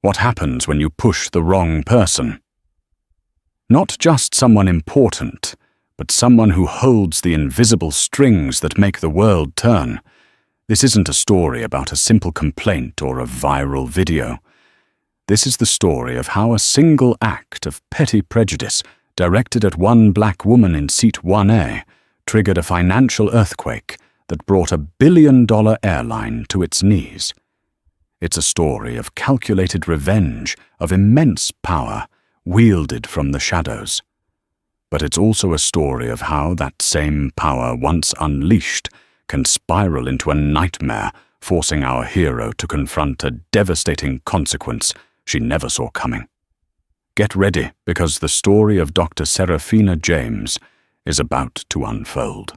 What happens when you push the wrong person? Not just someone important, but someone who holds the invisible strings that make the world turn. This isn't a story about a simple complaint or a viral video. This is the story of how a single act of petty prejudice directed at one black woman in seat 1A triggered a financial earthquake that brought a billion-dollar airline to its knees. It's a story of calculated revenge, of immense power, wielded from the shadows. But it's also a story of how that same power, once unleashed, can spiral into a nightmare, forcing our hero to confront a devastating consequence she never saw coming. Get ready, because the story of Dr. Serafina James is about to unfold.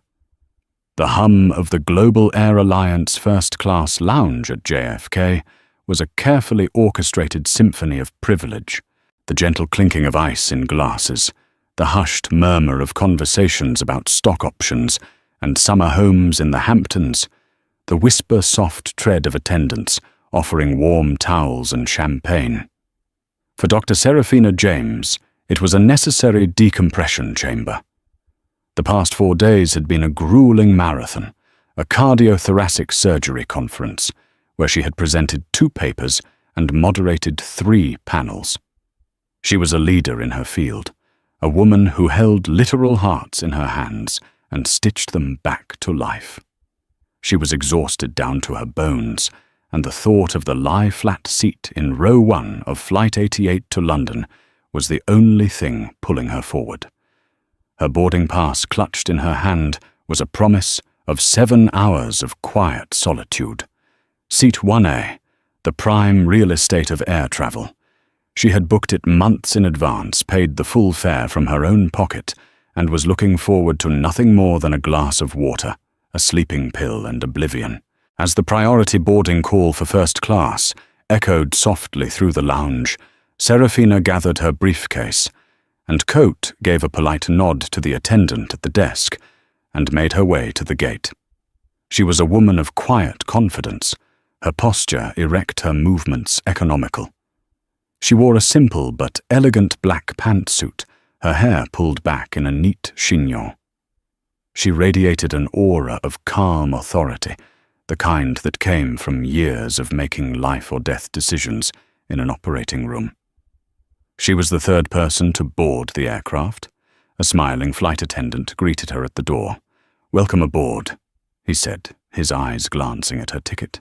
The hum of the Global Air Alliance first-class lounge at JFK was a carefully orchestrated symphony of privilege, the gentle clinking of ice in glasses, the hushed murmur of conversations about stock options and summer homes in the Hamptons, the whisper-soft tread of attendants offering warm towels and champagne. For Dr. Serafina James, it was a necessary decompression chamber. The past 4 days had been a grueling marathon, a cardiothoracic surgery conference, where she had presented 2 papers and moderated 3 panels. She was a leader in her field, a woman who held literal hearts in her hands and stitched them back to life. She was exhausted down to her bones, and the thought of the lie-flat seat in row 1 of Flight 88 to London was the only thing pulling her forward. Her boarding pass clutched in her hand was a promise of 7 hours of quiet solitude. Seat 1A, the prime real estate of air travel. She had booked it months in advance, paid the full fare from her own pocket, and was looking forward to nothing more than a glass of water, a sleeping pill, and oblivion. As the priority boarding call for first class echoed softly through the lounge, Serafina gathered her briefcase, and Coate gave a polite nod to the attendant at the desk and made her way to the gate. She was a woman of quiet confidence, her posture erect, her movements economical. She wore a simple but elegant black pantsuit, her hair pulled back in a neat chignon. She radiated an aura of calm authority, the kind that came from years of making life-or-death decisions in an operating room. She was the 3rd person to board the aircraft. A smiling flight attendant greeted her at the door. "Welcome aboard," he said, his eyes glancing at her ticket.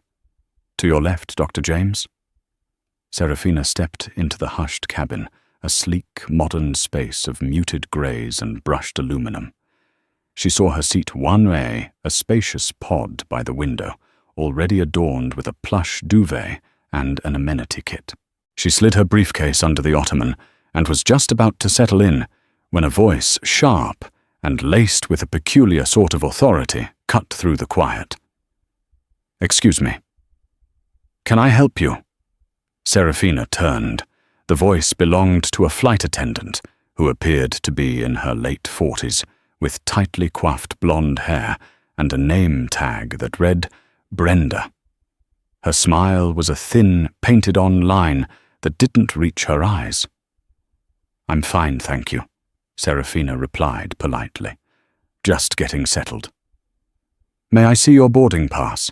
"To your left, Dr. James." Serafina stepped into the hushed cabin, a sleek, modern space of muted greys and brushed aluminum. She saw her seat 1A, a spacious pod by the window, already adorned with a plush duvet and an amenity kit. She slid her briefcase under the ottoman and was just about to settle in when a voice, sharp and laced with a peculiar sort of authority, cut through the quiet. "Excuse me. Can I help you?" Serafina turned. The voice belonged to a flight attendant who appeared to be in her late 40s, with tightly coiffed blonde hair and a name tag that read Brenda. Her smile was a thin, painted-on line that didn't reach her eyes. "I'm fine, thank you," Serafina replied politely. "Just getting settled." "May I see your boarding pass?"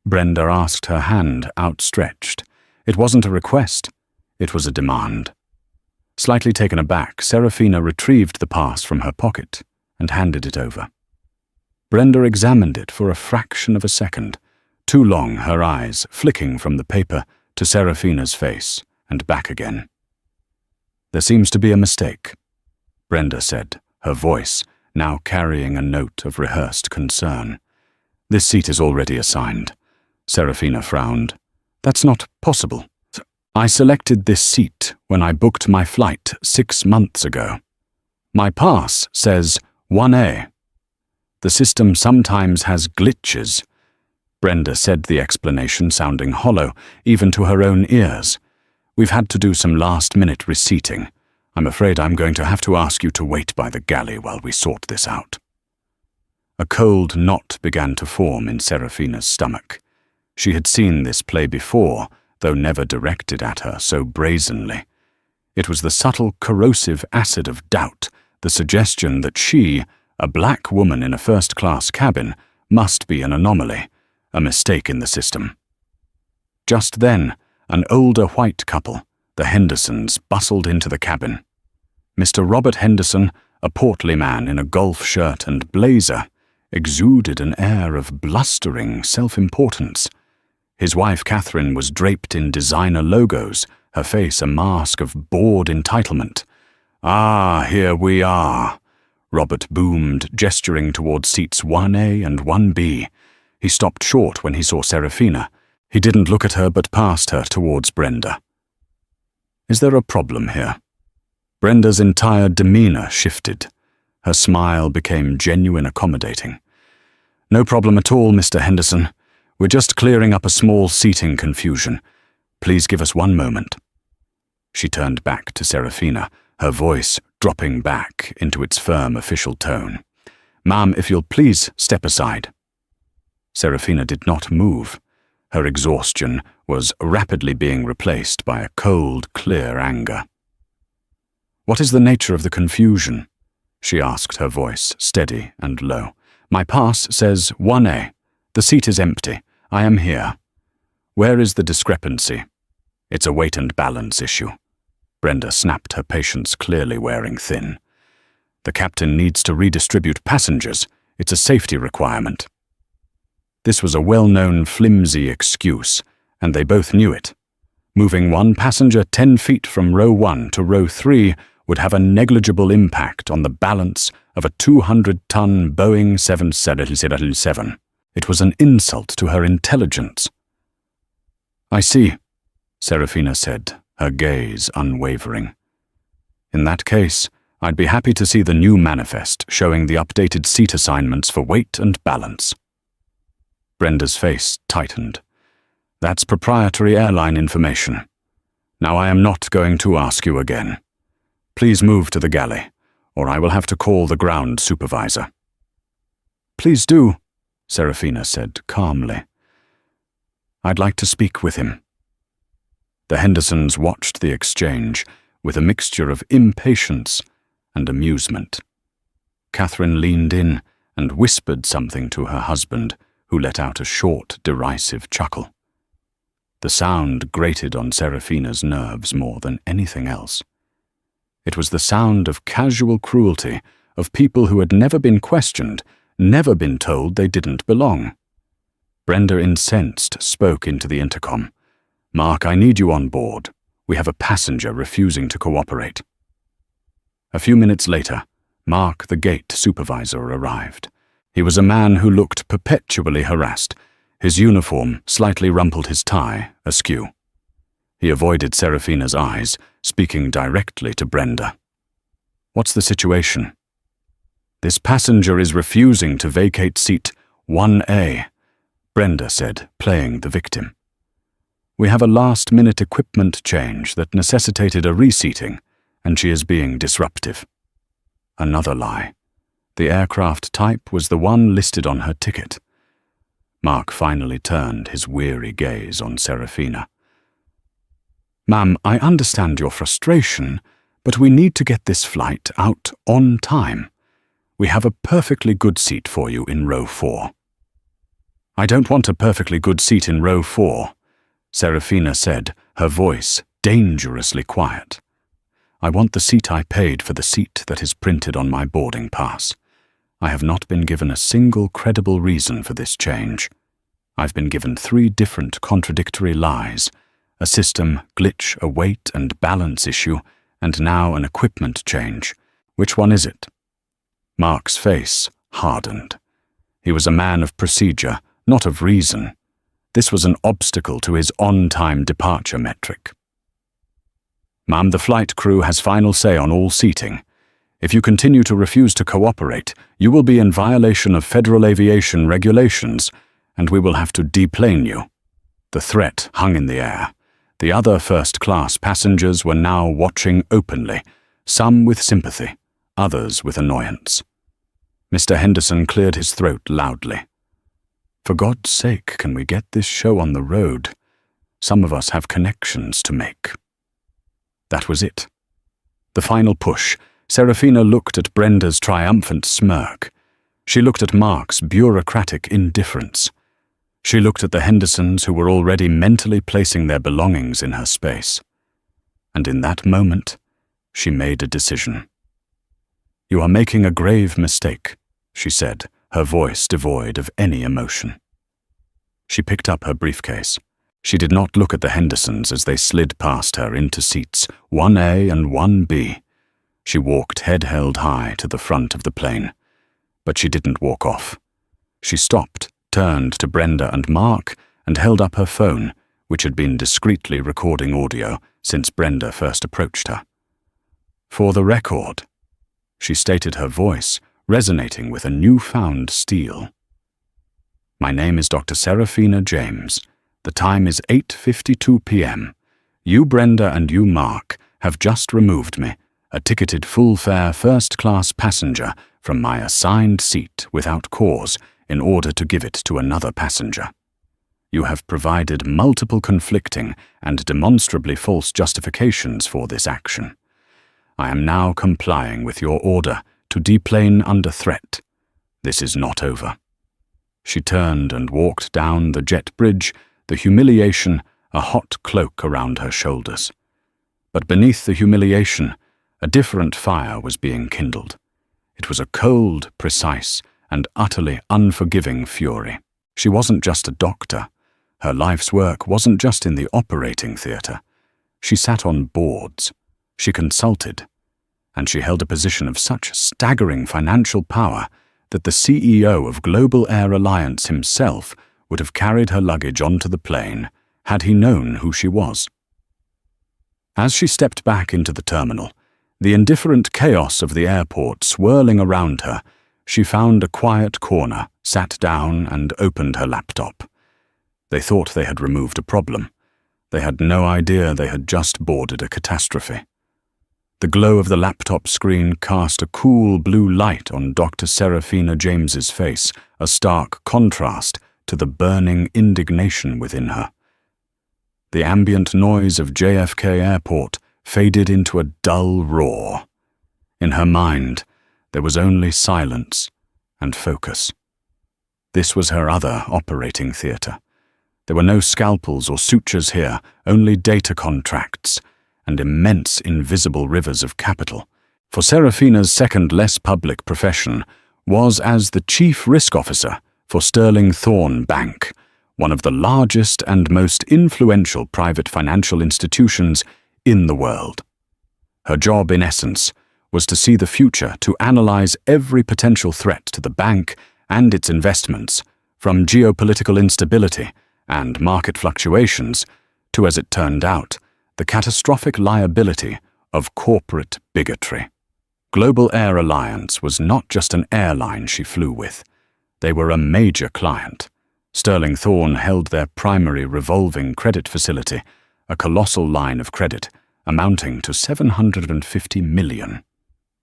Brenda asked, her hand outstretched. It wasn't a request, it was a demand. Slightly taken aback, Serafina retrieved the pass from her pocket and handed it over. Brenda examined it for a fraction of a second, too long, her eyes flicking from the paper to Serafina's face and back again. "There seems to be a mistake," Brenda said, her voice now carrying a note of rehearsed concern. "This seat is already assigned." Serafina frowned. "That's not possible. I selected this seat when I booked my flight 6 months ago. My pass says 1A. The system sometimes has glitches." Brenda said, the explanation sounding hollow, even to her own ears. "We've had to do some last-minute reseating. I'm afraid I'm going to have to ask you to wait by the galley while we sort this out." A cold knot began to form in Serafina's stomach. She had seen this play before, though never directed at her so brazenly. It was the subtle, corrosive acid of doubt, the suggestion that she, a black woman in a first-class cabin, must be an anomaly, a mistake in the system. Just then, an older white couple, the Hendersons, bustled into the cabin. Mr. Robert Henderson, a portly man in a golf shirt and blazer, exuded an air of blustering self-importance. His wife Catherine was draped in designer logos, her face a mask of bored entitlement. "Ah, here we are," Robert boomed, gesturing towards seats 1A and 1B. He stopped short when he saw Serafina. He didn't look at her but passed her towards Brenda. "Is there a problem here?" Brenda's entire demeanor shifted. Her smile became genuine accommodating. "No problem at all, Mr. Henderson. We're just clearing up a small seating confusion. Please give us one moment." She turned back to Serafina, her voice dropping back into its firm official tone. "Ma'am, if you'll please step aside." Serafina did not move. Her exhaustion was rapidly being replaced by a cold, clear anger. "What is the nature of the confusion?" she asked, her voice steady and low. "My pass says 1A. The seat is empty. I am here. Where is the discrepancy?" "It's a weight and balance issue." Brenda snapped, her patience clearly wearing thin. "The captain needs to redistribute passengers. It's a safety requirement." This was a well-known flimsy excuse, and they both knew it. Moving one passenger 10 feet from row 1 to row 3 would have a negligible impact on the balance of a 200-ton Boeing 777. It was an insult to her intelligence. "I see," Serafina said, her gaze unwavering. "In that case, I'd be happy to see the new manifest showing the updated seat assignments for weight and balance." Brenda's face tightened. "That's proprietary airline information. Now I am not going to ask you again. Please move to the galley, or I will have to call the ground supervisor." "Please do," Serafina said calmly. "I'd like to speak with him." The Hendersons watched the exchange with a mixture of impatience and amusement. Catherine leaned in and whispered something to her husband, who let out a short, derisive chuckle. The sound grated on Serafina's nerves more than anything else. It was the sound of casual cruelty, of people who had never been questioned, never been told they didn't belong. Brenda, incensed, spoke into the intercom. "Mark, I need you on board. We have a passenger refusing to cooperate." A few minutes later, Mark, the gate supervisor, arrived. He was a man who looked perpetually harassed. His uniform slightly rumpled his tie askew. He avoided Serafina's eyes, speaking directly to Brenda. "What's the situation?" "This passenger is refusing to vacate seat 1A, Brenda said, playing the victim. "We have a last-minute equipment change that necessitated a reseating, and she is being disruptive." Another lie. The aircraft type was the one listed on her ticket. Mark finally turned his weary gaze on Serafina. "Ma'am, I understand your frustration, but we need to get this flight out on time. We have a perfectly good seat for you in row 4. "I don't want a perfectly good seat in row 4, Serafina said, her voice dangerously quiet. "I want the seat I paid for the seat that is printed on my boarding pass. I have not been given a single credible reason for this change. I've been given 3 different contradictory lies, a system glitch, a weight and balance issue, and now an equipment change. Which one is it?" Mark's face hardened. He was a man of procedure, not of reason. This was an obstacle to his on-time departure metric. "Ma'am, the flight crew has final say on all seating. If you continue to refuse to cooperate, you will be in violation of federal aviation regulations, and we will have to deplane you." The threat hung in the air. The other first-class passengers were now watching openly, some with sympathy, others with annoyance. Mr. Henderson cleared his throat loudly. "For God's sake, can we get this show on the road?" Some of us have connections to make. That was it. The final push. Serafina looked at Brenda's triumphant smirk. She looked at Mark's bureaucratic indifference. She looked at the Hendersons, who were already mentally placing their belongings in her space. And in that moment, she made a decision. "You are making a grave mistake," she said, her voice devoid of any emotion. She picked up her briefcase. She did not look at the Hendersons as they slid past her into seats 1A and 1B. She walked head held high to the front of the plane. But she didn't walk off. She stopped, turned to Brenda and Mark, and held up her phone, which had been discreetly recording audio since Brenda first approached her. "For the record," she stated, her voice resonating with a newfound steel. "My name is Dr. Serafina James. The time is 8:52 p.m. You, Brenda, and you, Mark, have just removed me, a ticketed full-fare first-class passenger, from my assigned seat without cause in order to give it to another passenger. You have provided multiple conflicting and demonstrably false justifications for this action. I am now complying with your order to deplane under threat. This is not over." She turned and walked down the jet bridge, the humiliation a hot cloak around her shoulders. But beneath the humiliation, a different fire was being kindled. It was a cold, precise, and utterly unforgiving fury. She wasn't just a doctor. Her life's work wasn't just in the operating theatre. She sat on boards. She consulted. And she held a position of such staggering financial power that the CEO of Global Air Alliance himself would have carried her luggage onto the plane had he known who she was. As she stepped back into the terminal, the indifferent chaos of the airport swirling around her, she found a quiet corner, sat down, and opened her laptop. They thought they had removed a problem. They had no idea they had just boarded a catastrophe. The glow of the laptop screen cast a cool blue light on Dr. Serafina James's face, a stark contrast to the burning indignation within her. The ambient noise of JFK Airport faded into a dull roar. In her mind, there was only silence and focus. This was her other operating theatre. There were no scalpels or sutures here, only data contracts and immense invisible rivers of capital. For Serafina's second less public profession was as the chief risk officer for Sterling Thorne Bank, one of the largest and most influential private financial institutions in the world. Her job, in essence, was to see the future, to analyze every potential threat to the bank and its investments, from geopolitical instability and market fluctuations to, as it turned out, the catastrophic liability of corporate bigotry. Global Air Alliance was not just an airline she flew with. They were a major client. Sterling Thorne held their primary revolving credit facility, a colossal line of credit amounting to $750 million.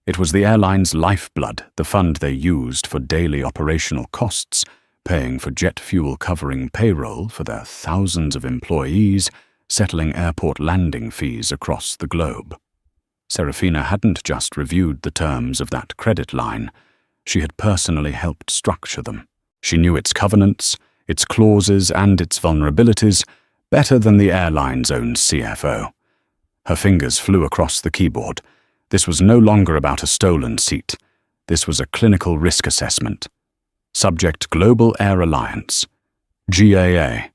It was the airline's lifeblood, the fund they used for daily operational costs, paying for jet fuel, covering payroll for their thousands of employees, settling airport landing fees across the globe. Serafina hadn't just reviewed the terms of that credit line. She had personally helped structure them. She knew its covenants, its clauses, and its vulnerabilities better than the airline's own CFO. Her fingers flew across the keyboard. This was no longer about a stolen seat. This was a clinical risk assessment. Subject: Global Air Alliance. GAA.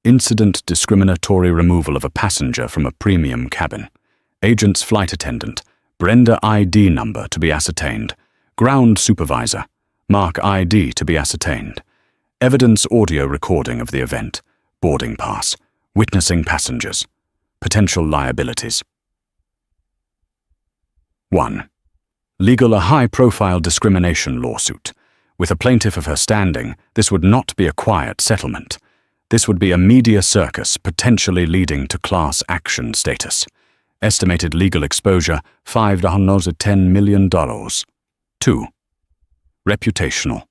Incident: discriminatory removal of a passenger from a premium cabin. Agent's flight attendant. Brenda ID number to be ascertained. Ground supervisor. Mark ID to be ascertained. Evidence: audio recording of the event. Boarding pass. Witnessing passengers. Potential liabilities. 1. Legal: a high-profile discrimination lawsuit. With a plaintiff of her standing, this would not be a quiet settlement. This would be a media circus, potentially leading to class action status. Estimated legal exposure: $510 million. 2. Reputational.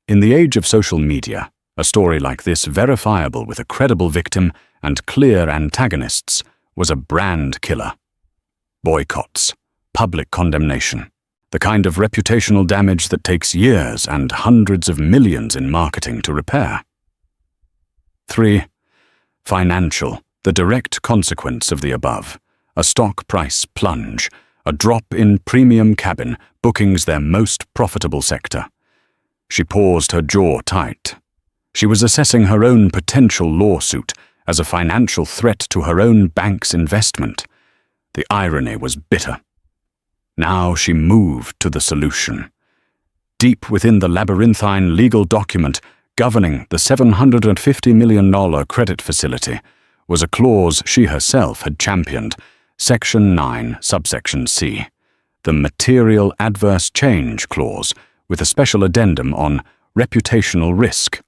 In the age of social media, a story like this, verifiable with a credible victim and clear antagonists was a brand killer. Boycotts, public condemnation, the kind of reputational damage that takes years and hundreds of millions in marketing to repair. 3. Financial, the direct consequence of the above. A stock price plunge, a drop in premium cabin bookings, their most profitable sector. She paused, her jaw tight. She was assessing her own potential lawsuit as a financial threat to her own bank's investment. The irony was bitter. Now she moved to the solution. Deep within the labyrinthine legal document governing the $750 million credit facility was a clause she herself had championed, Section 9, subsection C, the Material Adverse Change Clause, with a special addendum on reputational risk.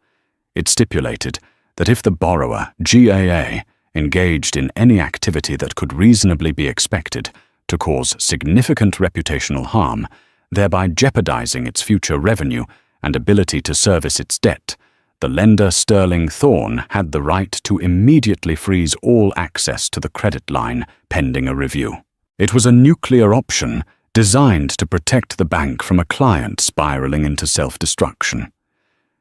It stipulated that if the borrower, GAA, engaged in any activity that could reasonably be expected to cause significant reputational harm, thereby jeopardizing its future revenue and ability to service its debt, the lender Sterling Thorne had the right to immediately freeze all access to the credit line pending a review. It was a nuclear option designed to protect the bank from a client spiraling into self-destruction.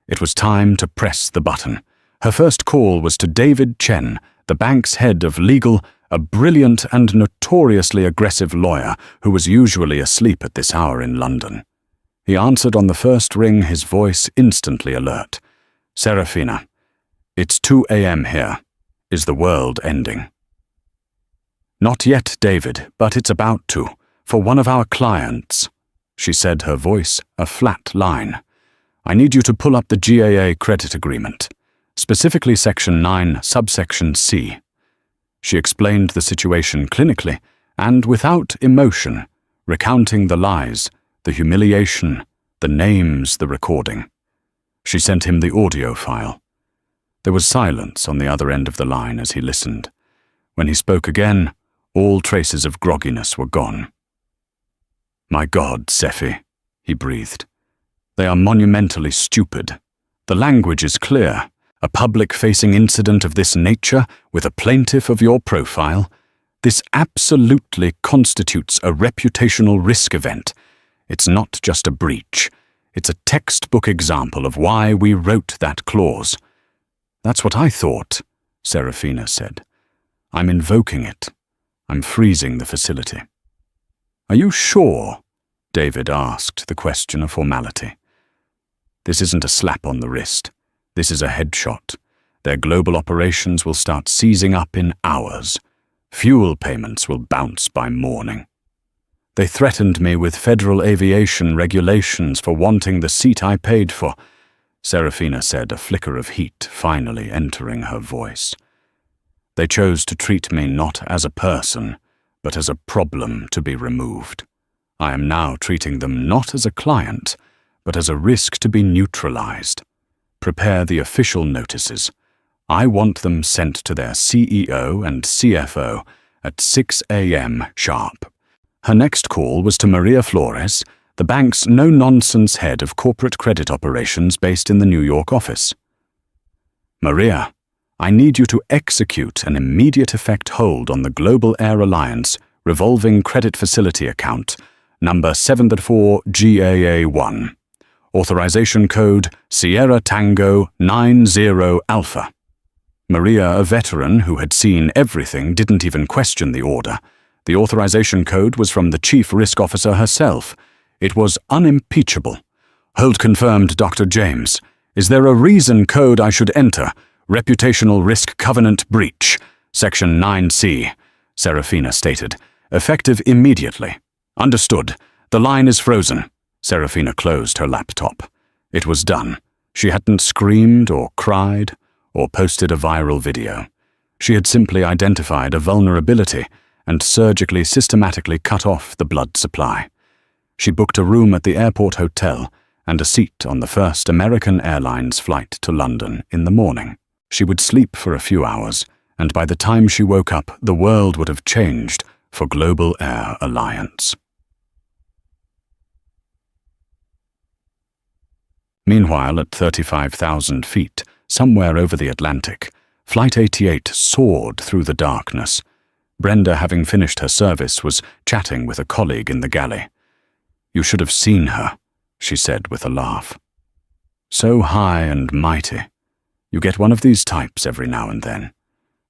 It was time to press the button. Her first call was to David Chen, the bank's head of legal, a brilliant and notoriously aggressive lawyer who was usually asleep at this hour in London. He answered on the first ring, his voice instantly alert. "Serafina, it's 2 a.m. here. Is the world ending?" "Not yet, David, but it's about to, for one of our clients," she said, her voice a flat line. "I need you to pull up the GAA credit agreement, specifically Section 9, subsection C." She explained the situation clinically and without emotion, recounting the lies, the humiliation, the names, the recording. She sent him the audio file. There was silence on the other end of the line as he listened. When he spoke again, all traces of grogginess were gone. "My God, Sefi," he breathed. "They are monumentally stupid. The language is clear. A public-facing incident of this nature with a plaintiff of your profile, this absolutely constitutes a reputational risk event. It's not just a breach. It's a textbook example of why we wrote that clause." "That's what I thought," Serafina said. "I'm invoking it. I'm freezing the facility." "Are you sure?" David asked, the question a formality. "This isn't a slap on the wrist. This is a headshot. Their global operations will start seizing up in hours. Fuel payments will bounce by morning. They threatened me with federal aviation regulations for wanting the seat I paid for," Serafina said, a flicker of heat finally entering her voice. "They chose to treat me not as a person, but as a problem to be removed. I am now treating them not as a client, but as a risk to be neutralized. Prepare the official notices. I want them sent to their CEO and CFO at 6 a.m. sharp." Her next call was to Maria Flores, the bank's no-nonsense head of corporate credit operations based in the New York office. "Maria, I need you to execute an immediate effect hold on the Global Air Alliance revolving credit facility account, number 734GAA1. Authorization code Sierra Tango 90 Alpha. Maria, a veteran who had seen everything, didn't even question the order. The authorization code was from the chief risk officer herself. It was unimpeachable. "Hold confirmed, Dr. James. Is there a reason code I should enter? Reputational risk covenant breach. Section 9C, Serafina stated. Effective immediately. Understood. The line is frozen." Serafina closed her laptop. It was done. She hadn't screamed or cried or posted a viral video. She had simply identified a vulnerability and surgically systematically cut off the blood supply. She booked a room at the airport hotel and a seat on the first American Airlines flight to London in the morning. She would sleep for a few hours, and by the time she woke up, the world would have changed for Global Air Alliance. Meanwhile, at 35,000 feet, somewhere over the Atlantic, Flight 88 soared through the darkness. Brenda, having finished her service, was chatting with a colleague in the galley. "You should have seen her," she said with a laugh. "So high and mighty. You get one of these types every now and then.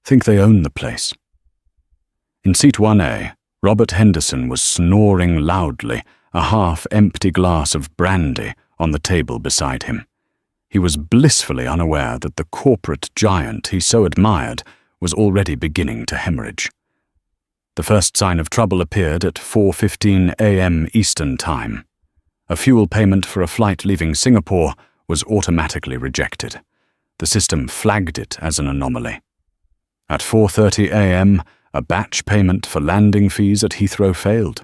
Think they own the place." In seat 1A, Robert Henderson was snoring loudly, a half-empty glass of brandy on the table beside him. He was blissfully unaware that the corporate giant he so admired was already beginning to hemorrhage. The first sign of trouble appeared at 4:15 a.m. Eastern Time. A fuel payment for a flight leaving Singapore was automatically rejected. The system flagged it as an anomaly. At 4:30 a.m., a batch payment for landing fees at Heathrow failed.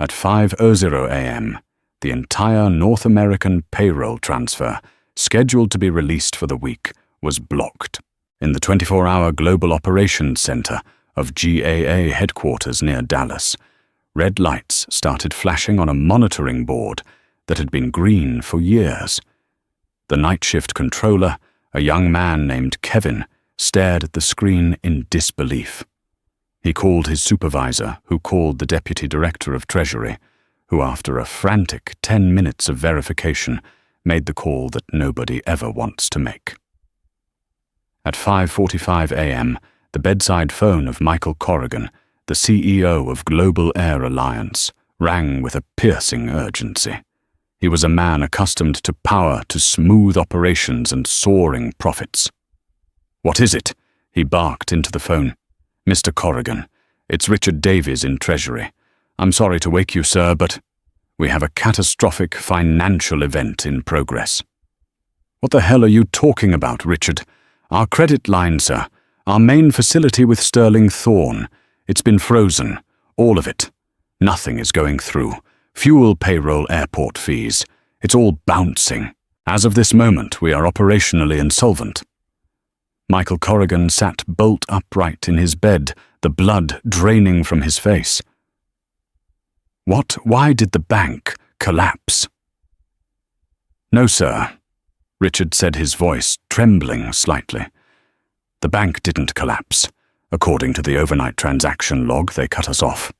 At 5:00 a.m., the entire North American payroll transfer, scheduled to be released for the week, was blocked. In the 24-hour Global Operations Center of GAA headquarters near Dallas, red lights started flashing on a monitoring board that had been green for years. The night shift controller, a young man named Kevin, stared at the screen in disbelief. He called his supervisor, who called the Deputy Director of Treasury, who after a frantic 10 minutes of verification made the call that nobody ever wants to make. At 5:45 a.m., the bedside phone of Michael Corrigan, the CEO of Global Air Alliance, rang with a piercing urgency. He was a man accustomed to power, to smooth operations and soaring profits. "What is it?" he barked into the phone. "Mr. Corrigan, it's Richard Davies in Treasury. I'm sorry to wake you, sir, but we have a catastrophic financial event in progress." "What the hell are you talking about, Richard?" "Our credit line, sir. Our main facility with Sterling Thorne. It's been frozen. All of it. Nothing is going through. Fuel, payroll, airport fees. It's all bouncing. As of this moment, we are operationally insolvent." Michael Corrigan sat bolt upright in his bed, the blood draining from his face. "What? Why did the bank collapse?" "No, sir," Richard said, his voice trembling slightly. "The bank didn't collapse. According to the overnight transaction log, they cut us off."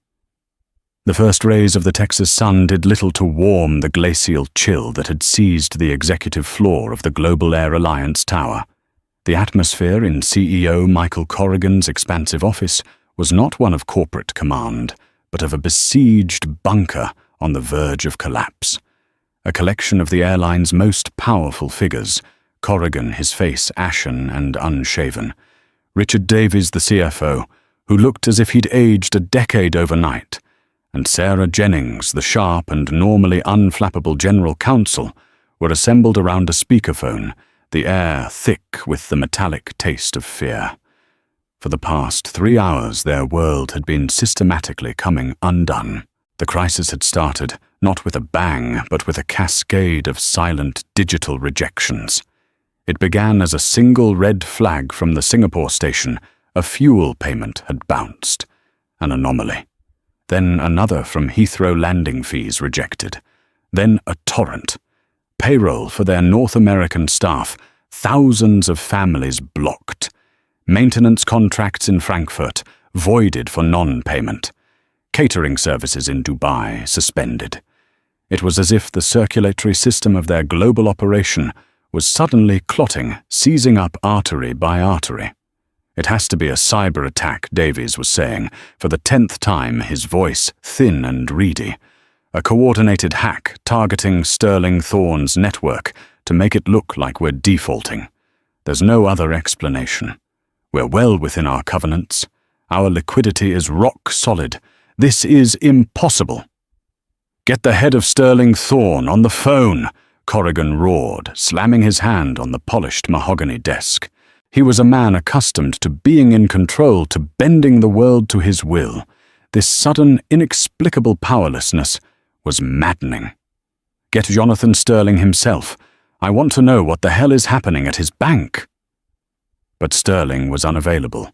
The first rays of the Texas sun did little to warm the glacial chill that had seized the executive floor of the Global Air Alliance tower. The atmosphere in CEO Michael Corrigan's expansive office was not one of corporate command, but of a besieged bunker on the verge of collapse. A collection of the airline's most powerful figures, Corrigan, his face ashen and unshaven, Richard Davies, the CFO, who looked as if he'd aged a decade overnight, and Sarah Jennings, the sharp and normally unflappable general counsel, were assembled around a speakerphone, the air thick with the metallic taste of fear. For the past 3 hours, their world had been systematically coming undone. The crisis had started, not with a bang, but with a cascade of silent digital rejections. It began as a single red flag from the Singapore station. A fuel payment had bounced, an anomaly. Then another from Heathrow landing fees rejected. Then a torrent. Payroll for their North American staff, thousands of families blocked. Maintenance contracts in Frankfurt voided for non-payment. Catering services in Dubai suspended. It was as if the circulatory system of their global operation was suddenly clotting, seizing up artery by artery. "It has to be a cyber attack," Davies was saying, for the 10th time, his voice thin and reedy. "A coordinated hack targeting Sterling Thorne's network to make it look like we're defaulting. There's no other explanation. We're well within our covenants. Our liquidity is rock solid. This is impossible." "Get the head of Sterling Thorne on the phone," Corrigan roared, slamming his hand on the polished mahogany desk. He was a man accustomed to being in control, to bending the world to his will. This sudden, inexplicable powerlessness was maddening. "Get Jonathan Sterling himself. I want to know what the hell is happening at his bank." But Sterling was unavailable.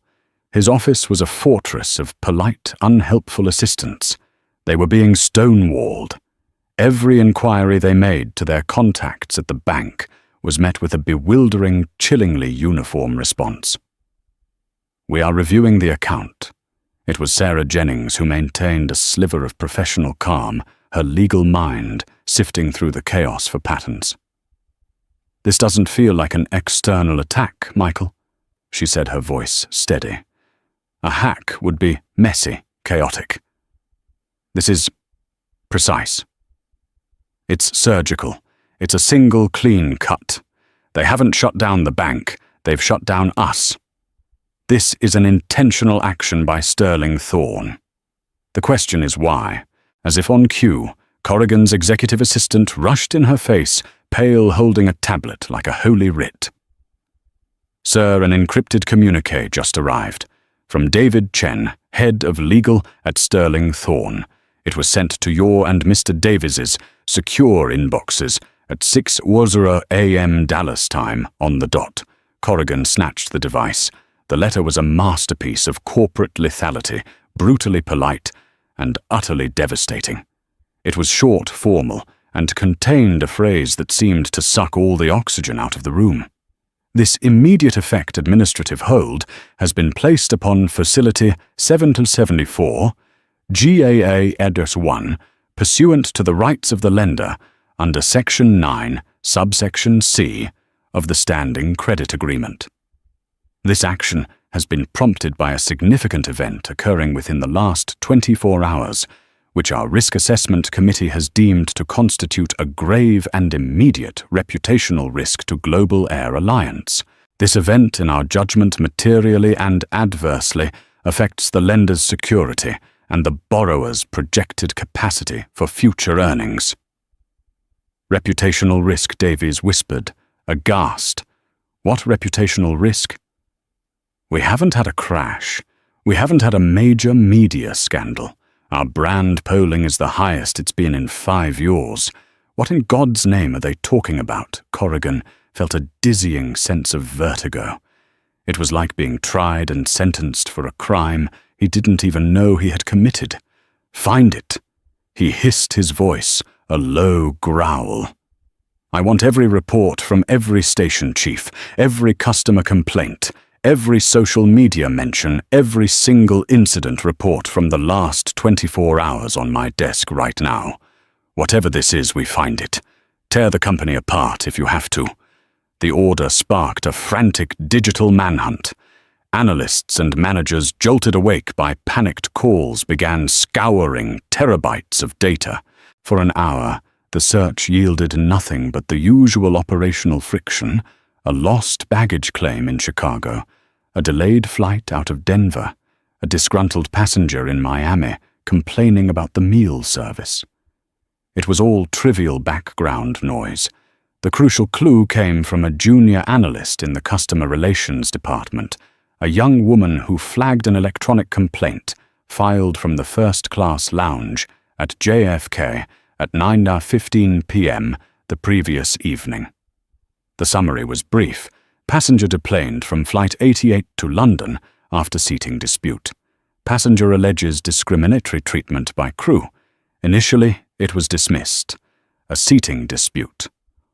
His office was a fortress of polite, unhelpful assistants. They were being stonewalled. Every inquiry they made to their contacts at the bank was met with a bewildering, chillingly uniform response. We are reviewing the account. It was Sarah Jennings who maintained a sliver of professional calm, her legal mind sifting through the chaos for patterns. This doesn't feel like an external attack, Michael, she said, her voice steady. A hack would be messy, chaotic. This is precise. It's surgical. It's a single clean cut. They haven't shut down the bank, they've shut down us. This is an intentional action by Sterling Thorne. The question is why. As if on cue, Corrigan's executive assistant rushed in her face, pale, holding a tablet like a holy writ. Sir, an encrypted communique just arrived. From David Chen, head of legal at Sterling Thorne. It was sent to your and Mr. Davis's secure inboxes at 6:00 a.m. Dallas time on the dot. Corrigan snatched the device. The letter was a masterpiece of corporate lethality, brutally polite and utterly devastating. It was short, formal, and contained a phrase that seemed to suck all the oxygen out of the room. This immediate effect administrative hold has been placed upon Facility 7-74, GAA Address 1, pursuant to the rights of the lender under Section 9, Subsection C of the Standing Credit Agreement. This action has been prompted by a significant event occurring within the last 24 hours, which our Risk Assessment Committee has deemed to constitute a grave and immediate reputational risk to Global Air Alliance. This event, in our judgment, materially and adversely affects the lender's security and the borrower's projected capacity for future earnings. Reputational risk, Davies whispered, aghast. What reputational risk? We haven't had a crash. We haven't had a major media scandal. Our brand polling is the highest it's been in 5 years. What in God's name are they talking about? Corrigan felt a dizzying sense of vertigo. It was like being tried and sentenced for a crime he didn't even know he had committed. Find it. He hissed his voice, a low growl. I want every report from every station chief, every customer complaint, every social media mention, every single incident report from the last 24 hours on my desk right now. Whatever this is, we find it. Tear the company apart if you have to. The order sparked a frantic digital manhunt. Analysts and managers, jolted awake by panicked calls, began scouring terabytes of data. For an hour, the search yielded nothing but the usual operational friction, a lost baggage claim in Chicago, a delayed flight out of Denver, a disgruntled passenger in Miami complaining about the meal service. It was all trivial background noise. The crucial clue came from a junior analyst in the customer relations department, a young woman who flagged an electronic complaint filed from the first-class lounge at JFK at 9:15 p.m. the previous evening. The summary was brief. Passenger deplaned from Flight 88 to London after seating dispute. Passenger alleges discriminatory treatment by crew. Initially, it was dismissed. A seating dispute.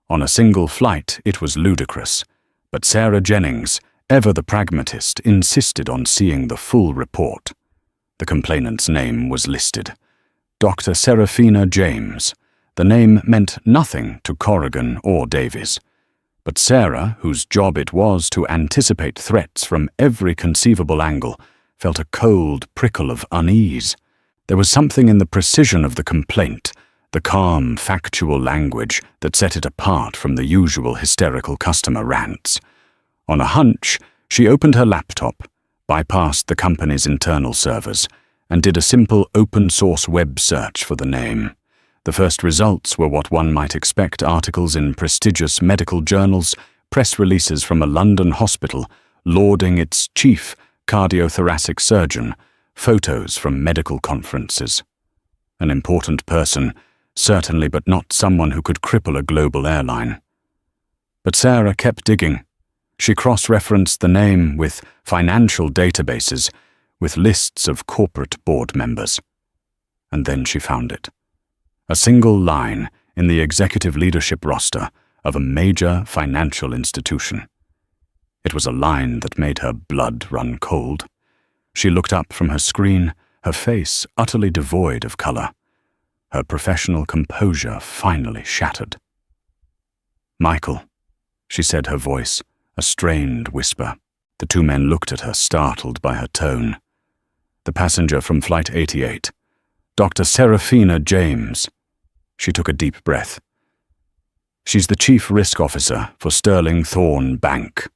On a single flight, it was ludicrous. But Sarah Jennings, ever the pragmatist, insisted on seeing the full report. The complainant's name was listed. Dr. Serafina James. The name meant nothing to Corrigan or Davies. But Sarah, whose job it was to anticipate threats from every conceivable angle, felt a cold prickle of unease. There was something in the precision of the complaint, the calm, factual language that set it apart from the usual hysterical customer rants. On a hunch, she opened her laptop, bypassed the company's internal servers, and did a simple open-source web search for the name. The first results were what one might expect: articles in prestigious medical journals, press releases from a London hospital lauding its chief cardiothoracic surgeon, photos from medical conferences. An important person, certainly, but not someone who could cripple a global airline. But Sarah kept digging. She cross-referenced the name with financial databases, with lists of corporate board members. And then she found it. A single line in the executive leadership roster of a major financial institution. It was a line that made her blood run cold. She looked up from her screen, her face utterly devoid of color. Her professional composure finally shattered. "Michael," she said, her voice a strained whisper. The two men looked at her, startled by her tone. "The passenger from Flight 88, Dr. Serafina James." She took a deep breath. "She's the Chief Risk Officer for Sterling Thorne Bank."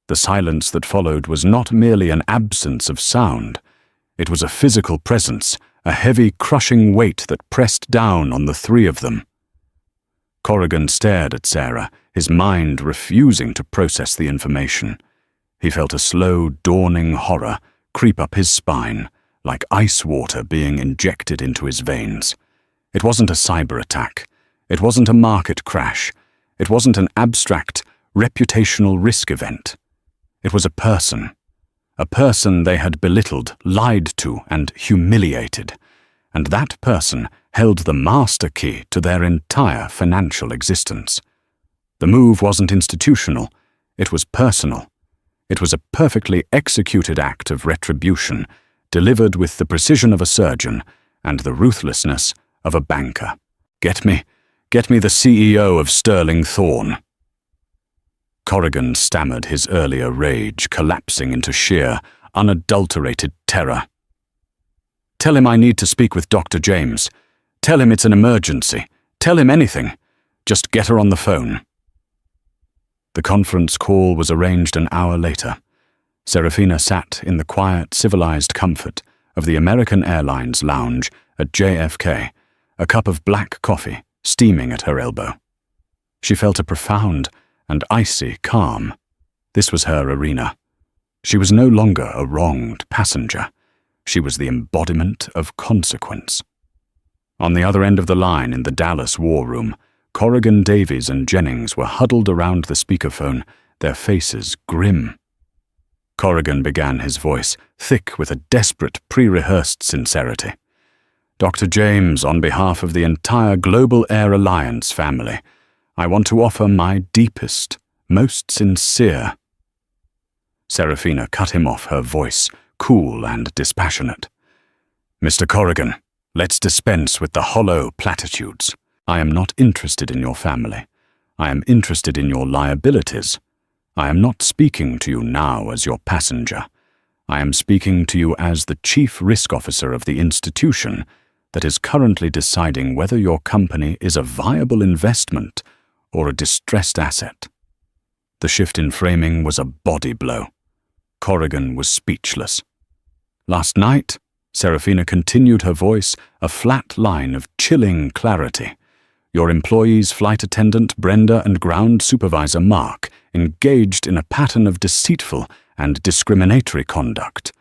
The silence that followed was not merely an absence of sound. It was a physical presence, a heavy, crushing weight that pressed down on the three of them. Corrigan stared at Sarah, his mind refusing to process the information. He felt a slow, dawning horror creep up his spine, like ice water being injected into his veins. It wasn't a cyber attack. It wasn't a market crash. It wasn't an abstract, reputational risk event. It was a person they had belittled, lied to, and humiliated. And that person held the master key to their entire financial existence. The move wasn't institutional, it was personal. It was a perfectly executed act of retribution, delivered with the precision of a surgeon and the ruthlessness of a banker. Get me the CEO of Sterling Thorne." Corrigan stammered, his earlier rage collapsing into sheer, unadulterated terror. "Tell him I need to speak with Dr. James. Tell him it's an emergency. Tell him anything. Just get her on the phone." The conference call was arranged an hour later. Serafina sat in the quiet, civilized comfort of the American Airlines lounge at JFK, a cup of black coffee steaming at her elbow. She felt a profound and icy calm. This was her arena. She was no longer a wronged passenger. She was the embodiment of consequence. On the other end of the line in the Dallas war room, Corrigan, Davies, and Jennings were huddled around the speakerphone, their faces grim. Corrigan began, his voice thick with a desperate, pre-rehearsed sincerity. "Dr. James, on behalf of the entire Global Air Alliance family, I want to offer my deepest, most sincere—" Serafina cut him off, her voice cool and dispassionate. "Mr. Corrigan, let's dispense with the hollow platitudes. I am not interested in your family. I am interested in your liabilities. I am not speaking to you now as your passenger. I am speaking to you as the Chief Risk Officer of the institution that is currently deciding whether your company is a viable investment or a distressed asset." The shift in framing was a body blow. Corrigan was speechless. "Last night," Serafina continued, her voice a flat line of chilling clarity, "your employees, flight attendant Brenda and ground supervisor Mark, engaged in a pattern of deceitful and discriminatory conduct.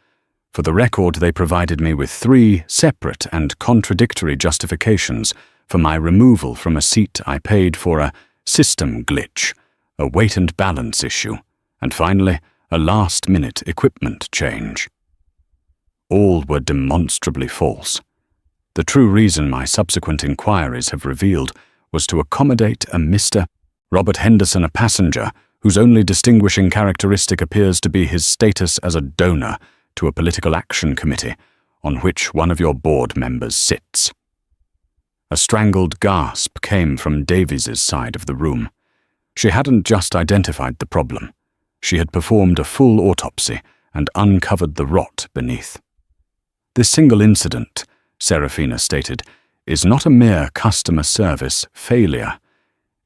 For the record, they provided me with 3 separate and contradictory justifications for my removal from a seat I paid for: a system glitch, a weight and balance issue, and finally, a last-minute equipment change. All were demonstrably false. The true reason my subsequent inquiries have revealed was to accommodate a Mr. Robert Henderson, a passenger whose only distinguishing characteristic appears to be his status as a donor to a political action committee on which one of your board members sits." A strangled gasp came from Davies's side of the room. She hadn't just identified the problem. She had performed a full autopsy and uncovered the rot beneath. "This single incident," Serafina stated, "is not a mere customer service failure.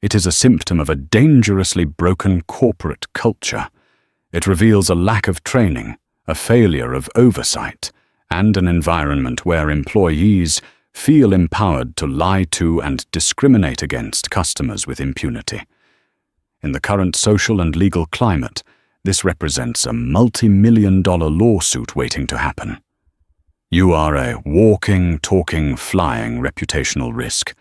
It is a symptom of a dangerously broken corporate culture. It reveals a lack of training, a failure of oversight, and an environment where employees feel empowered to lie to and discriminate against customers with impunity. In the current social and legal climate, this represents a multi-million-dollar lawsuit waiting to happen. You are a walking, talking, flying reputational risk.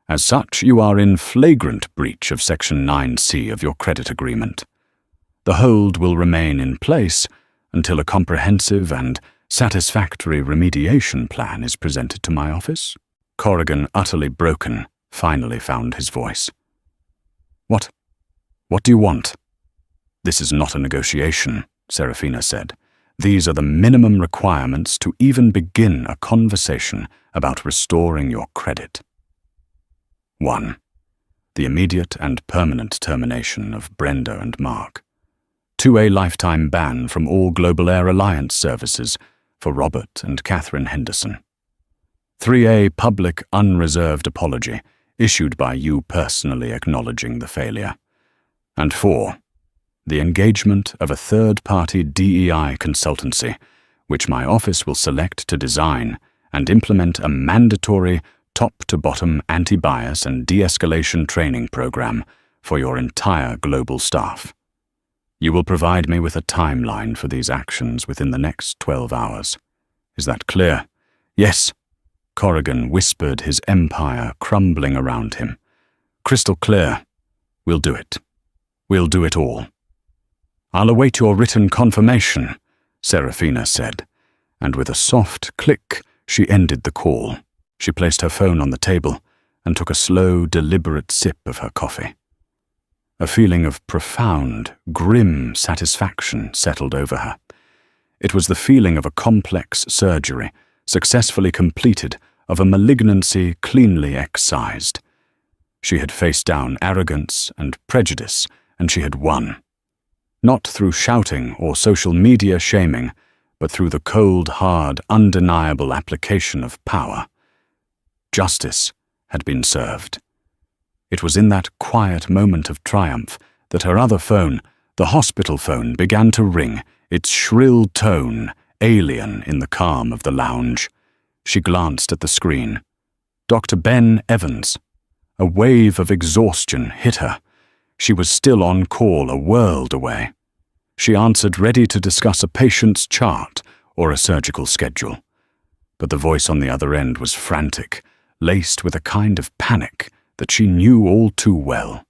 As such, you are in flagrant breach of Section 9C of your credit agreement. The hold will remain in place until a comprehensive and satisfactory remediation plan is presented to my office." Corrigan, utterly broken, finally found his voice. What do you want?" "This is not a negotiation," Serafina said. "These are the minimum requirements to even begin a conversation about restoring your credit." 1. The immediate and permanent termination of Brenda and Mark. 2. A lifetime ban from all Global Air Alliance services for Robert and Catherine Henderson. 3. A public unreserved apology issued by you personally acknowledging the failure. And 4. The engagement of a third-party DEI consultancy, which my office will select to design and implement a mandatory top-to-bottom anti-bias and de-escalation training program for your entire global staff. You will provide me with a timeline for these actions within the next 12 hours. Is that clear? Yes, Corrigan whispered, his empire crumbling around him. Crystal clear. We'll do it. We'll do it all. I'll await your written confirmation, Serafina said, and with a soft click, she ended the call. She placed her phone on the table and took a slow, deliberate sip of her coffee. A feeling of profound, grim satisfaction settled over her. It was the feeling of a complex surgery, successfully completed, of a malignancy cleanly excised. She had faced down arrogance and prejudice, and she had won. Not through shouting or social media shaming, but through the cold, hard, undeniable application of power. Justice had been served. It was in that quiet moment of triumph that her other phone, the hospital phone, began to ring, its shrill tone alien in the calm of the lounge. She glanced at the screen. Dr. Ben Evans. A wave of exhaustion hit her. She was still on call a world away. She answered, ready to discuss a patient's chart or a surgical schedule. But the voice on the other end was frantic, laced with a kind of panic that she knew all too well.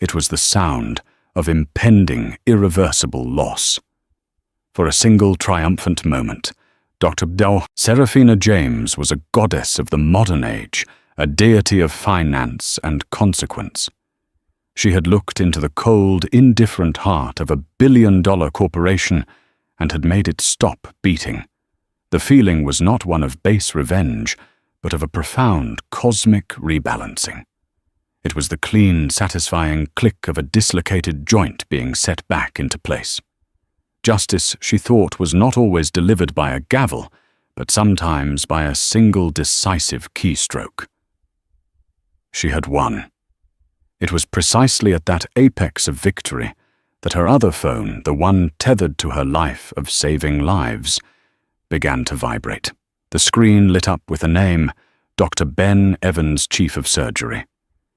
It was the sound of impending, irreversible loss. For a single triumphant moment, Dr. Serafina James was a goddess of the modern age, a deity of finance and consequence. She had looked into the cold, indifferent heart of a billion-dollar corporation and had made it stop beating. The feeling was not one of base revenge, but of a profound cosmic rebalancing. It was the clean, satisfying click of a dislocated joint being set back into place. Justice, she thought, was not always delivered by a gavel, but sometimes by a single decisive keystroke. She had won. It was precisely at that apex of victory that her other phone, the one tethered to her life of saving lives, began to vibrate. The screen lit up with a name, Dr. Ben Evans, Chief of Surgery.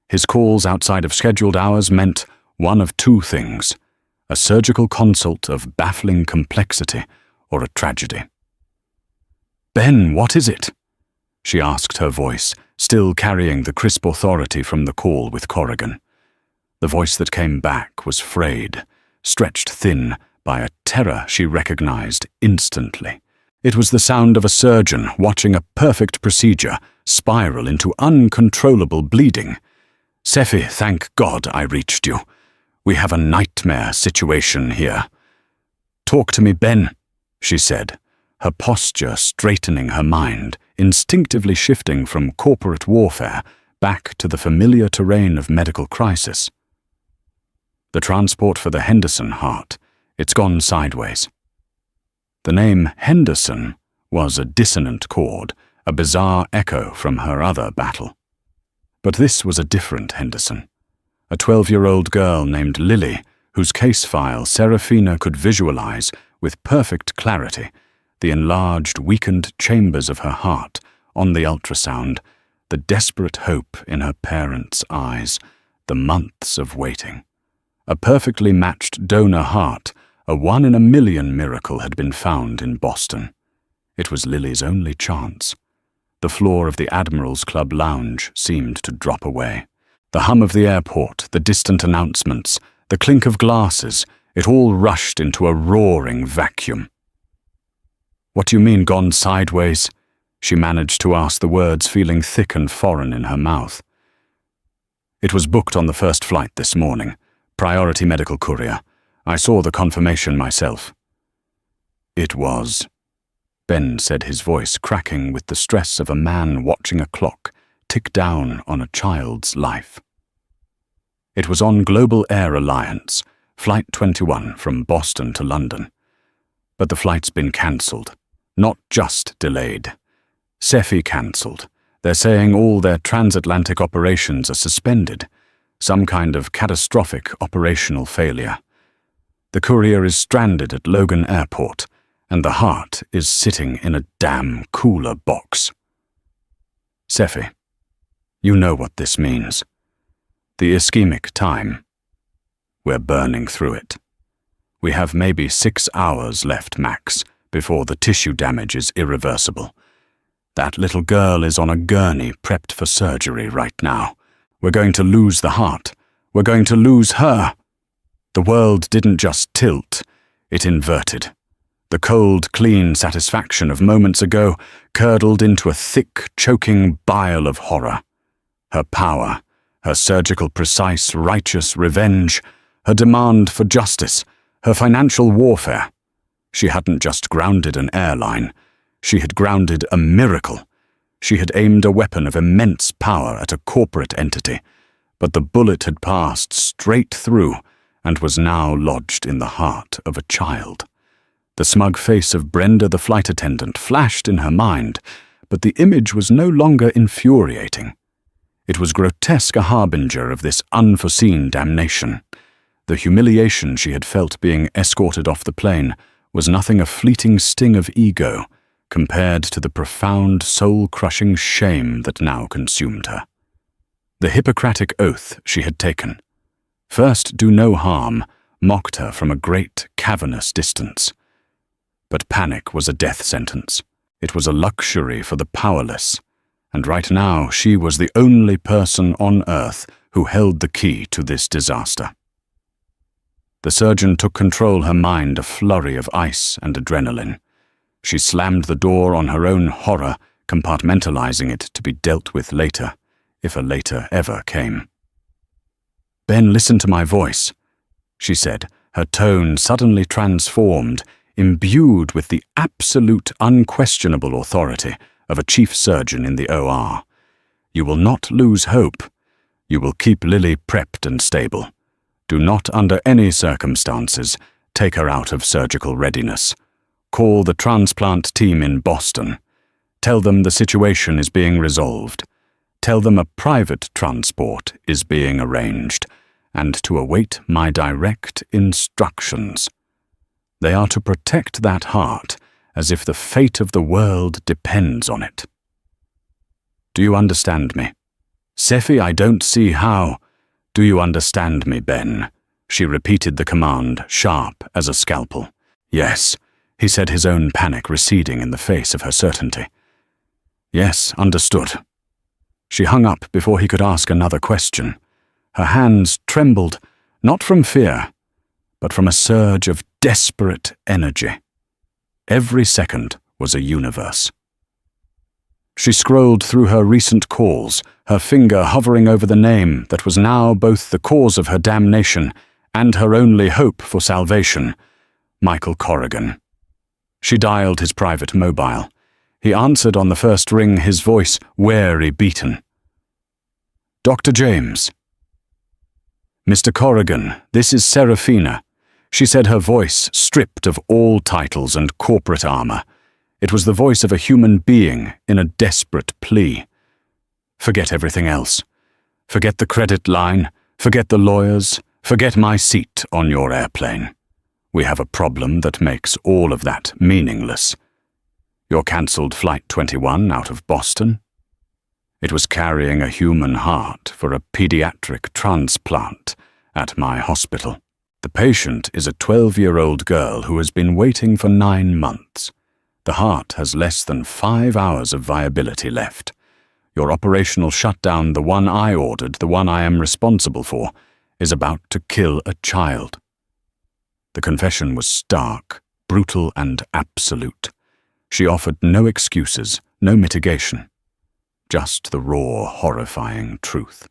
His calls outside of scheduled hours meant one of two things: a surgical consult of baffling complexity or a tragedy. "Ben, what is it?" she asked, her voice still carrying the crisp authority from the call with Corrigan. The voice that came back was frayed, stretched thin by a terror she recognized instantly. It was the sound of a surgeon watching a perfect procedure spiral into uncontrollable bleeding. "Sefi, thank God I reached you. We have a nightmare situation here." "Talk to me, Ben," she said, her posture straightening her mind, instinctively shifting from corporate warfare back to the familiar terrain of medical crisis. "The transport for the Henderson heart, it's gone sideways." The name Henderson was a dissonant chord, a bizarre echo from her other battle. But this was a different Henderson, a 12-year-old girl named Lily, whose case file Serafina could visualize with perfect clarity, the enlarged, weakened chambers of her heart on the ultrasound, the desperate hope in her parents' eyes, the months of waiting. A perfectly matched donor heart, a 1-in-a-million miracle had been found in Boston. It was Lily's only chance. The floor of the Admiral's Club lounge seemed to drop away. The hum of the airport, the distant announcements, the clink of glasses, it all rushed into a roaring vacuum. "What do you mean, gone sideways?" She managed to ask, the words feeling thick and foreign in her mouth. "It was booked on the first flight this morning. Priority medical courier. I saw the confirmation myself. It was, Ben said, his voice cracking with the stress of a man watching a clock tick down on a child's life. It was on Global Air Alliance, Flight 21 from Boston to London. But the flight's been cancelled, not just delayed. Cefi cancelled. They're saying all their transatlantic operations are suspended, some kind of catastrophic operational failure. The courier is stranded at Logan Airport, and the heart is sitting in a damn cooler box. Cefi, you know what this means. The ischemic time. We're burning through it. We have maybe 6 hours left max before the tissue damage is irreversible. That little girl is on a gurney prepped for surgery right now. We're going to lose the heart. We're going to lose her. The world didn't just tilt, it inverted. The cold, clean satisfaction of moments ago curdled into a thick, choking bile of horror. Her power, her surgical, precise, righteous revenge, her demand for justice, her financial warfare. She hadn't just grounded an airline. She had grounded a miracle. She had aimed a weapon of immense power at a corporate entity, but the bullet had passed straight through and was now lodged in the heart of a child. The smug face of Brenda, the flight attendant, flashed in her mind, but the image was no longer infuriating. It was grotesque, a harbinger of this unforeseen damnation. The humiliation she had felt being escorted off the plane was nothing a fleeting sting of ego compared to the profound, soul-crushing shame that now consumed her. The Hippocratic oath she had taken, first do no harm, mocked her from a great, cavernous distance. But panic was a death sentence. It was a luxury for the powerless, and right now she was the only person on Earth who held the key to this disaster. The surgeon took control, her mind a flurry of ice and adrenaline. She slammed the door on her own horror, compartmentalizing it to be dealt with later, if a later ever came. Ben, listen to my voice, she said, her tone suddenly transformed, imbued with the absolute, unquestionable authority of a chief surgeon in the OR. You will not lose hope. You will keep Lily prepped and stable. Do not, under any circumstances, take her out of surgical readiness. Call the transplant team in Boston. Tell them the situation is being resolved. Tell them a private transport is being arranged, and to await my direct instructions. They are to protect that heart as if the fate of the world depends on it. Do you understand me? Cefi, I don't see how. Do you understand me, Ben? She repeated the command, sharp as a scalpel. Yes, he said, his own panic receding in the face of her certainty. Yes, understood. She hung up before he could ask another question. Her hands trembled, not from fear, but from a surge of desperate energy. Every second was a universe. She scrolled through her recent calls, her finger hovering over the name that was now both the cause of her damnation and her only hope for salvation, Michael Corrigan. She dialed his private mobile. He answered on the first ring, his voice weary beaten. Dr. James. Mr. Corrigan, this is Serafina. She said, her voice stripped of all titles and corporate armor. It was the voice of a human being in a desperate plea. Forget everything else. Forget the credit line, forget the lawyers, forget my seat on your airplane. We have a problem that makes all of that meaningless. Your cancelled Flight 21 out of Boston? It was carrying a human heart for a pediatric transplant at my hospital. The patient is a 12-year-old girl who has been waiting for 9 months. The heart has less than 5 hours of viability left. Your operational shutdown, the one I ordered, the one I am responsible for, is about to kill a child. The confession was stark, brutal, and absolute. She offered no excuses, no mitigation. Just the raw, horrifying truth.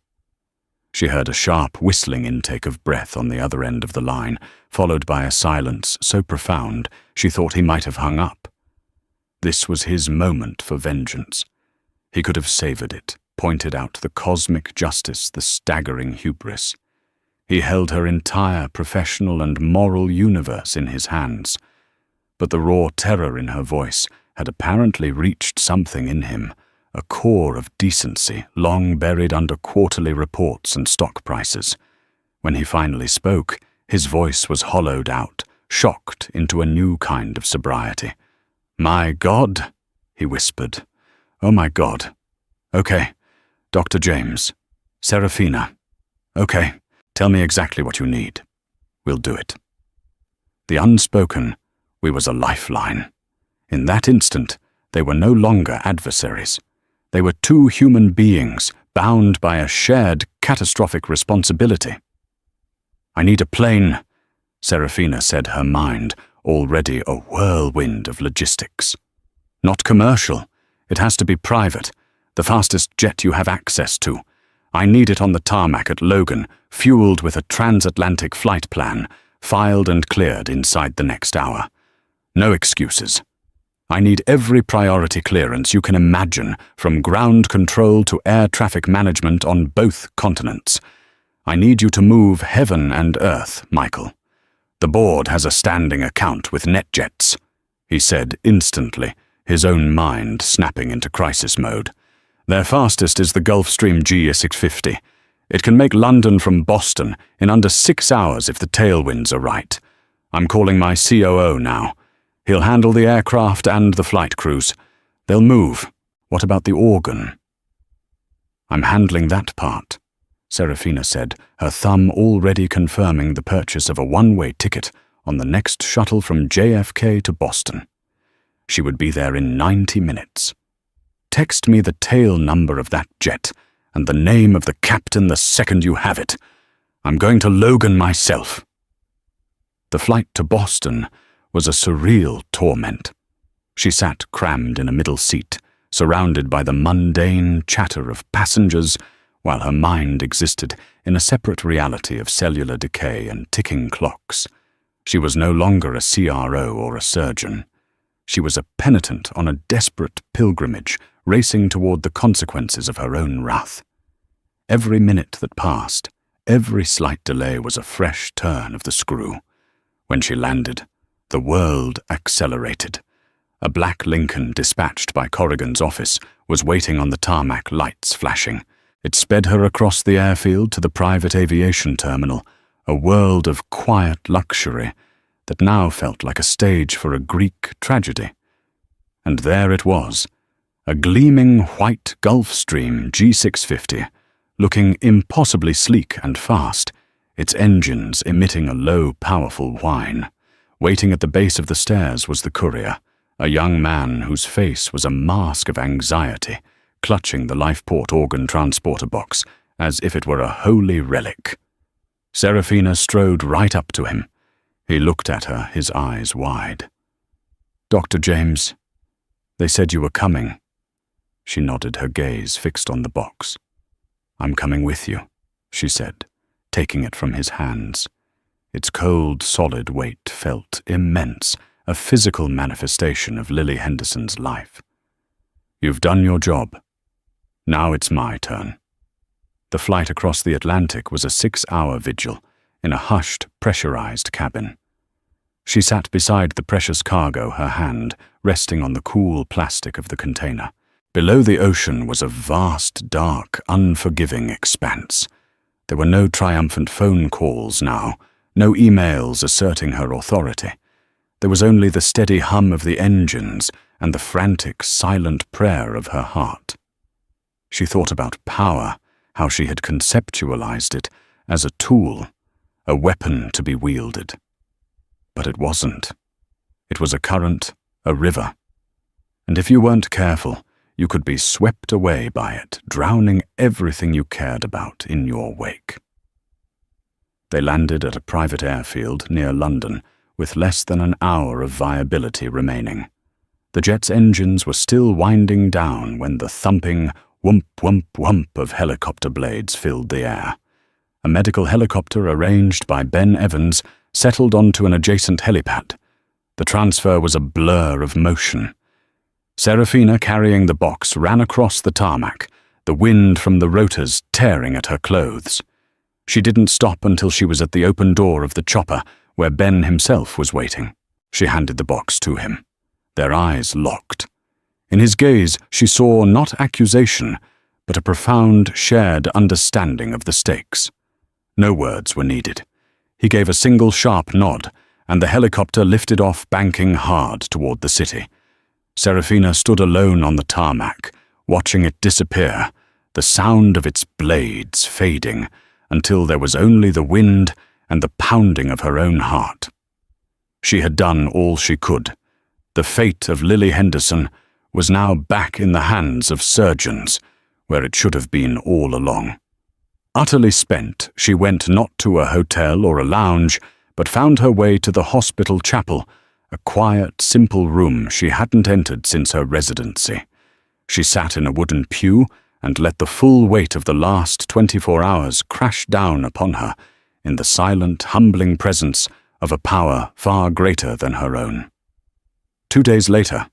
She heard a sharp, whistling intake of breath on the other end of the line, followed by a silence so profound she thought he might have hung up. This was his moment for vengeance. He could have savored it, pointed out the cosmic justice, the staggering hubris. He held her entire professional and moral universe in his hands. But the raw terror in her voice had apparently reached something in him, a core of decency long buried under quarterly reports and stock prices. When he finally spoke, his voice was hollowed out, shocked into a new kind of sobriety. "My God," he whispered. "Oh my God. Okay, Dr. James. Serafina. Okay, tell me exactly what you need. We'll do it." The unspoken was a lifeline. In that instant, they were no longer adversaries. They were two human beings bound by a shared catastrophic responsibility. "I need a plane," Serafina said, her mind already a whirlwind of logistics. "Not commercial. It has to be private. The fastest jet you have access to. I need it on the tarmac at Logan, fueled with a transatlantic flight plan, filed and cleared inside the next hour. No excuses. I need every priority clearance you can imagine, from ground control to air traffic management on both continents. I need you to move heaven and earth, Michael. The board has a standing account with NetJets," he said instantly, his own mind snapping into crisis mode. "Their fastest is the Gulfstream G650. It can make London from Boston in under 6 hours if the tailwinds are right. I'm calling my COO now. He'll handle the aircraft and the flight crews. They'll move. What about the organ?" "I'm handling that part," Serafina said, her thumb already confirming the purchase of a one-way ticket on the next shuttle from JFK to Boston. She would be there in 90 minutes. "Text me the tail number of that jet and the name of the captain the second you have it. I'm going to Logan myself." The flight to Boston was a surreal torment. She sat crammed in a middle seat, surrounded by the mundane chatter of passengers, while her mind existed in a separate reality of cellular decay and ticking clocks. She was no longer a CRO or a surgeon. She was a penitent on a desperate pilgrimage, racing toward the consequences of her own wrath. Every minute that passed, every slight delay was a fresh turn of the screw. When she landed, the world accelerated. A black Lincoln dispatched by Corrigan's office was waiting on the tarmac, lights flashing. It sped her across the airfield to the private aviation terminal, a world of quiet luxury that now felt like a stage for a Greek tragedy. And there it was, a gleaming white Gulfstream G650, looking impossibly sleek and fast, its engines emitting a low, powerful whine. Waiting at the base of the stairs was the courier, a young man whose face was a mask of anxiety, clutching the Lifeport organ transporter box as if it were a holy relic. Serafina strode right up to him. He looked at her, his eyes wide. "Dr. James, they said you were coming." She nodded, her gaze fixed on the box. "I'm coming with you," she said, taking it from his hands. Its cold, solid weight felt immense, a physical manifestation of Lily Henderson's life. "You've done your job. Now it's my turn." The flight across the Atlantic was a 6-hour vigil in a hushed, pressurized cabin. She sat beside the precious cargo, her hand resting on the cool plastic of the container. Below the ocean was a vast, dark, unforgiving expanse. There were no triumphant phone calls now, no emails asserting her authority. There was only the steady hum of the engines and the frantic, silent prayer of her heart. She thought about power, how she had conceptualized it as a tool, a weapon to be wielded. But it wasn't. It was a current, a river. And if you weren't careful, you could be swept away by it, drowning everything you cared about in your wake. They landed at a private airfield near London, with less than an hour of viability remaining. The jet's engines were still winding down when the thumping whump, whump, whump of helicopter blades filled the air. A medical helicopter arranged by Ben Evans settled onto an adjacent helipad. The transfer was a blur of motion. Serafina, carrying the box, ran across the tarmac, the wind from the rotors tearing at her clothes. She didn't stop until she was at the open door of the chopper, where Ben himself was waiting. She handed the box to him. Their eyes locked. In his gaze, she saw not accusation, but a profound, shared understanding of the stakes. No words were needed. He gave a single sharp nod, and the helicopter lifted off, banking hard toward the city. Serafina stood alone on the tarmac, watching it disappear, the sound of its blades fading, until there was only the wind and the pounding of her own heart. She had done all she could. The fate of Lily Henderson was now back in the hands of surgeons, where it should have been all along. Utterly spent, she went not to a hotel or a lounge, but found her way to the hospital chapel, a quiet, simple room she hadn't entered since her residency. She sat in a wooden pew and let the full weight of the last 24 hours crash down upon her in the silent, humbling presence of a power far greater than her own. 2 days later,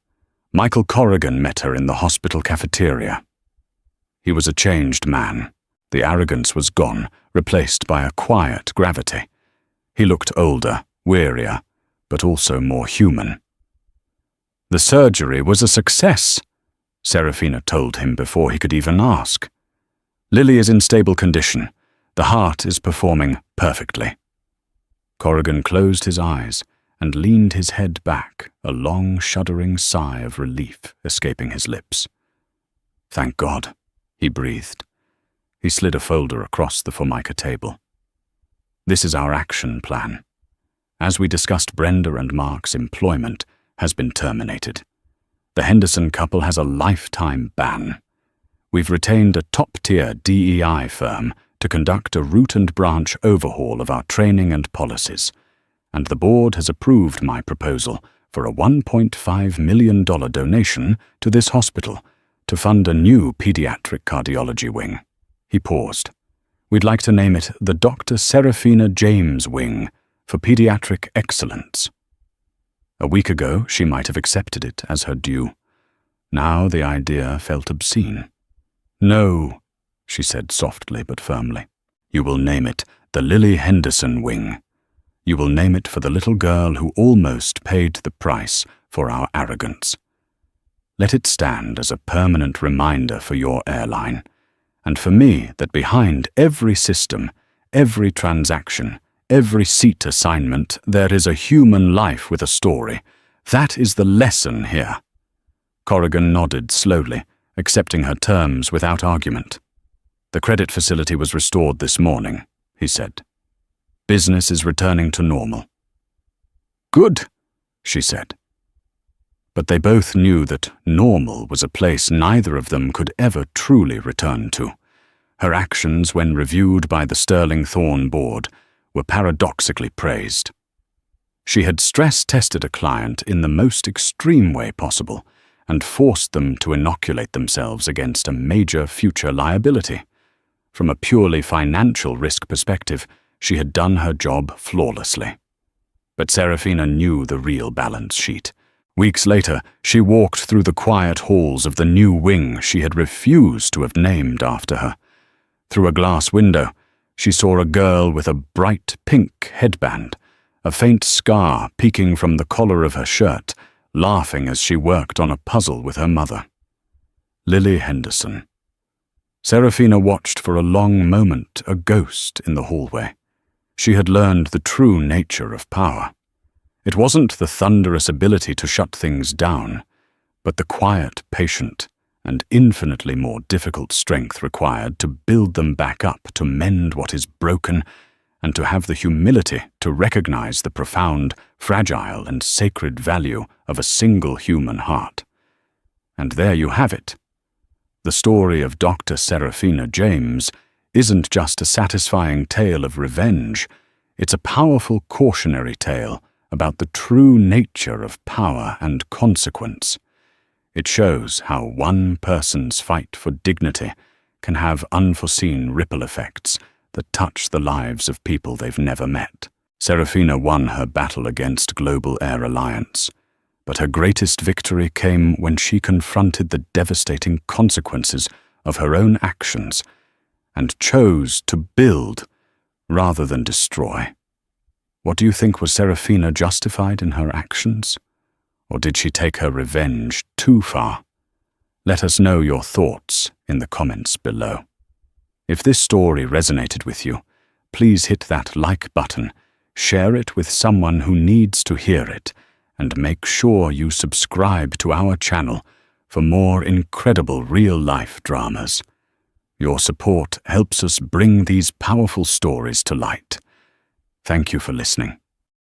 Michael Corrigan met her in the hospital cafeteria. He was a changed man. The arrogance was gone, replaced by a quiet gravity. He looked older, wearier, but also more human. "The surgery was a success," Serafina told him before he could even ask. "Lily is in stable condition. The heart is performing perfectly." Corrigan closed his eyes and leaned his head back, a long, shuddering sigh of relief escaping his lips. "Thank God," he breathed. He slid a folder across the Formica table. "This is our action plan. As we discussed, Brenda and Mark's employment has been terminated. The Henderson couple has a lifetime ban. We've retained a top-tier DEI firm to conduct a root and branch overhaul of our training and policies, and the board has approved my proposal for a $1.5 million donation to this hospital to fund a new pediatric cardiology wing." He paused. "We'd like to name it the Dr. Serafina James Wing for Pediatric Excellence." A week ago, she might have accepted it as her due. Now the idea felt obscene. "No," she said softly but firmly. "You will name it the Lily Henderson Wing. You will name it for the little girl who almost paid the price for our arrogance. Let it stand as a permanent reminder for your airline, and for me that behind every system, every transaction, every seat assignment, there is a human life with a story. That is the lesson here." Corrigan nodded slowly, accepting her terms without argument. "The credit facility was restored this morning," he said. "Business is returning to normal." "Good," she said. But they both knew that normal was a place neither of them could ever truly return to. Her actions, when reviewed by the Sterling Thorne board, were paradoxically praised. She had stress-tested a client in the most extreme way possible and forced them to inoculate themselves against a major future liability. From a purely financial risk perspective, she had done her job flawlessly. But Serafina knew the real balance sheet. Weeks later, she walked through the quiet halls of the new wing she had refused to have named after her. Through a glass window, she saw a girl with a bright pink headband, a faint scar peeking from the collar of her shirt, laughing as she worked on a puzzle with her mother. Lily Henderson. Serafina watched for a long moment, a ghost in the hallway. She had learned the true nature of power. It wasn't the thunderous ability to shut things down, but the quiet, patient, and infinitely more difficult strength required to build them back up, to mend what is broken, and to have the humility to recognize the profound, fragile, and sacred value of a single human heart. And there you have it. The story of Dr. Serafina James isn't just a satisfying tale of revenge, it's a powerful cautionary tale about the true nature of power and consequence. It shows how one person's fight for dignity can have unforeseen ripple effects that touch the lives of people they've never met. Serafina won her battle against Global Air Alliance, but her greatest victory came when she confronted the devastating consequences of her own actions and chose to build rather than destroy. What do you think, was Serafina justified in her actions? Or did she take her revenge too far? Let us know your thoughts in the comments below. If this story resonated with you, please hit that like button, share it with someone who needs to hear it, and make sure you subscribe to our channel for more incredible real-life dramas. Your support helps us bring these powerful stories to light. Thank you for listening.